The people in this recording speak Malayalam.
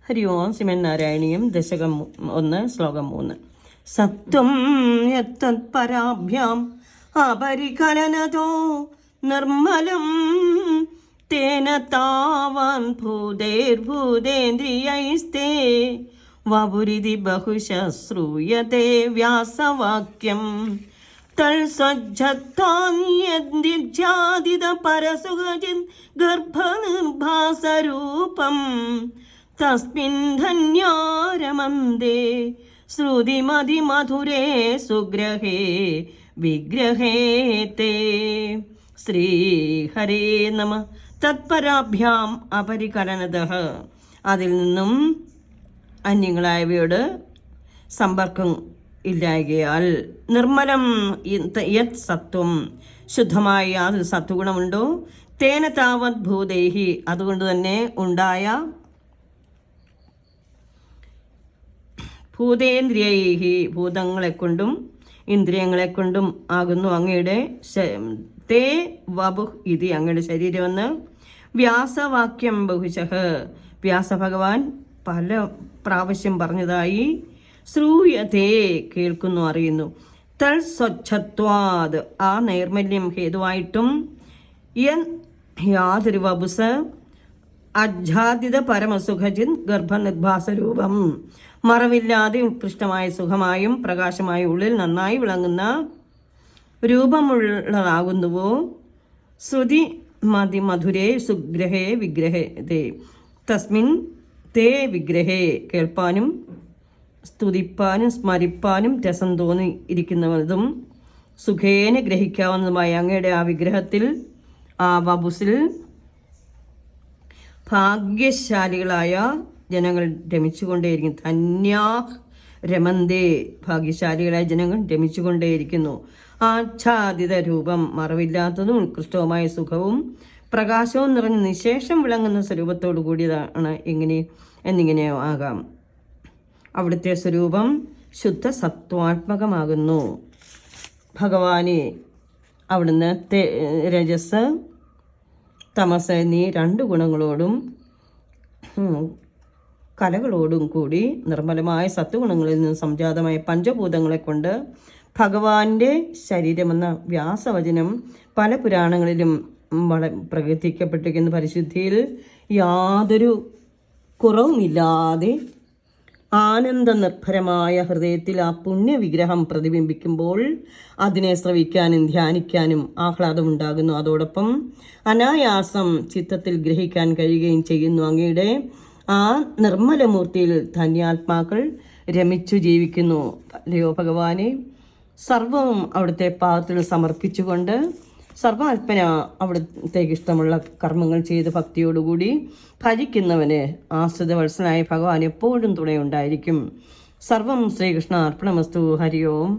ഹരി ഓം ശ്രീമന്നാരായണീയം ദശകം 1 ശ്ലോകം 3. സത്വം യത്തത്പരാഭ്യാം അപരികലനതോ നിർമ്മലം തേന താവാൻ ഭൂതേർഭൂതേന്ദ്രിയൈസ്തേ വപുരിതി ബഹുശഃ ശ്രൂയത്തെ വ്യാസവാക്യം തൽസജ്ജത്വാന്യദ്വിജാതിത പരസുഖജിത് ഗർഭനിർഭാസരൂപം തസ്മിൻ ധന്യാരമന്ദേ ശ്രുതിമതിമധുരേ സുഗ്രഹേ വിഗ്രഹേ തേ. ശ്രീഹരേ നമ. തത്പരാഭ്യാം അപരികലനതഃ, അതിൽ നിന്നും അന്യങ്ങളായവയോട് സമ്പർക്കം ഇല്ലായകയാൽ, നിർമ്മലം യത് സത്വം, ശുദ്ധമായ യാതൊരു സത്വഗുണമുണ്ടോ, തേന താവത് ഭൂതേഹി, അതുകൊണ്ട് തന്നെ ഉണ്ടായ ഭൂതേന്ദ്രിയൈഹി, ഭൂതങ്ങളെക്കൊണ്ടും ഇന്ദ്രിയങ്ങളെക്കൊണ്ടും ആകുന്നു അങ്ങയുടെ തേ വപുഹ് ഇതി, അങ്ങയുടെ ശരീരമെന്ന് വ്യാസവാക്യം ബഹുശഃ, വ്യാസഭഗവാൻ പല പ്രാവശ്യം പറഞ്ഞതായി ശ്രൂയതേ, കേൾക്കുന്നു, അറിയുന്നു. തൽ സ്വച്ഛത്വാത്, ആ നൈർമല്യം ഹേതുവായിട്ടും, യാതൊരു വപുസ് അജാതിത പരമസുഖജിൻ ഗർഭനിർഭാസരൂപം, മറവില്ലാതെ ഉത്കൃഷ്ടമായ സുഖമായും പ്രകാശമായ ഉള്ളിൽ നന്നായി വിളങ്ങുന്ന രൂപമുള്ളതാകുന്നുവോ. ശ്രുതി മതി മധുരേ സുഗ്രഹേ വിഗ്രഹേ തേ, തസ്മിൻ തേ വിഗ്രഹേ, കേൾപ്പാനും സ്തുതിപ്പാനും സ്മരിപ്പാനും രസം തോന്നി ഇരിക്കുന്നതും സുഖേന ഗ്രഹിക്കാവുന്നതുമായ അങ്ങയുടെ ആ വിഗ്രഹത്തിൽ, ആ വപുസിൽ ഭാഗ്യശാലികളായ ജനങ്ങൾ രമിച്ചുകൊണ്ടേയിരിക്കും. ധന്യാ രമന്തേ, ഭാഗ്യശാലികളായ ജനങ്ങൾ രമിച്ചുകൊണ്ടേയിരിക്കുന്നു. ആച്ഛാദിത രൂപം, മറവില്ലാത്തതും ഉത്കൃഷ്ടവുമായ സുഖവും പ്രകാശവും നിറഞ്ഞ് നിശേഷം വിളങ്ങുന്ന സ്വരൂപത്തോടു കൂടിയതാണ് എന്നിങ്ങനെ ആകാം. അവിടുത്തെ സ്വരൂപം ശുദ്ധ സത്വാത്മകമാകുന്നു. ഭഗവാനെ അവിടുന്ന് രജസ് തമസ് എന്നീ 2 ഗുണങ്ങളോടും കലകളോടും കൂടി നിർമ്മലമായ സത്വഗുണങ്ങളിൽ നിന്ന് സംജാതമായ പഞ്ചഭൂതങ്ങളെ കൊണ്ട് ഭഗവാന്റെ ശരീരമെന്ന വ്യാസവചനം പല പുരാണങ്ങളിലും പ്രകീർത്തിക്കപ്പെട്ടിരിക്കുന്ന പരിശുദ്ധിയിൽ യാതൊരു കുറവുമില്ലാതെ ആനന്ദ നിർഭരമായ ഹൃദയത്തിൽ ആ പുണ്യവിഗ്രഹം പ്രതിബിംബിക്കുമ്പോൾ അതിനെ ശ്രവിക്കാനും ധ്യാനിക്കാനും ആഹ്ലാദമുണ്ടാകുന്നു. അതോടൊപ്പം അനായാസം ചിത്തത്തിൽ ഗ്രഹിക്കാൻ കഴിയുകയും ചെയ്യുന്നു. അങ്ങയുടെ ആ നിർമ്മലമൂർത്തിയിൽ ധന്യാത്മാക്കൾ രമിച്ചു ജീവിക്കുന്നു. അല്ലയോ ഭഗവാനെ, സർവവും അവിടുത്തെ പാദത്തിൽ സമർപ്പിച്ചുകൊണ്ട് സർവാത്മന അവിടുത്തേക്ക് ഇഷ്ടമുള്ള കർമ്മങ്ങൾ ചെയ്ത് ഭക്തിയോടുകൂടി ഭജിക്കുന്നവന് ആശ്രിതവത്സനായ ഭഗവാൻ എപ്പോഴും തുണയുണ്ടായിരിക്കും. സർവം ശ്രീകൃഷ്ണ അർപ്പണമസ്തു. ഹരി ഓം.